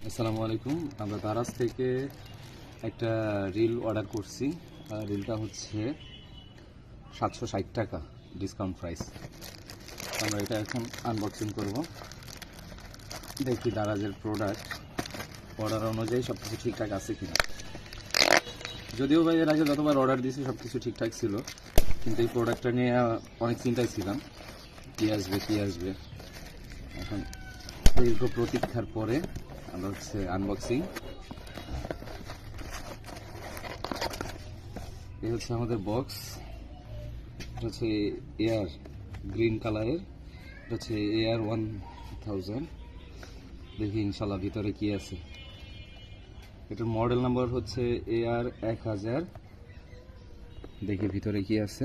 আসসালামু আলাইকুম। আমরা দারাজ থেকে একটা রিল অর্ডার করছি। রিলটা হচ্ছে 760 টাকা ডিসকাউন্ট প্রাইস। আমরা এটা এখন আনবক্সিং করব। দেখি দারাজের প্রোডাক্ট অর্ডার অনুযায়ী সব কিছু ঠিকঠাক আছে কিনা। যদিও ভাই এর আগে যতবার অর্ডার দিয়েছি সব কিছু ঠিকঠাক ছিল, কিন্তু এই প্রোডাক্টটা নিয়ে অনেক চিন্তায় ছিলাম কী আসবে। এখন দীর্ঘ প্রতীক্ষার পরে আমরা হচ্ছে আনবক্সিং। এই হচ্ছে আমাদের বক্স। এটা হচ্ছে এয়ার গ্রিন কালারের, এটা হচ্ছে এয়ার 1000। দেখি ইনশাল্লাহ ভিতরে কি আছে। এটার মডেল নাম্বার হচ্ছে এয়ার 1000। দেখি ভিতরে কি আছে।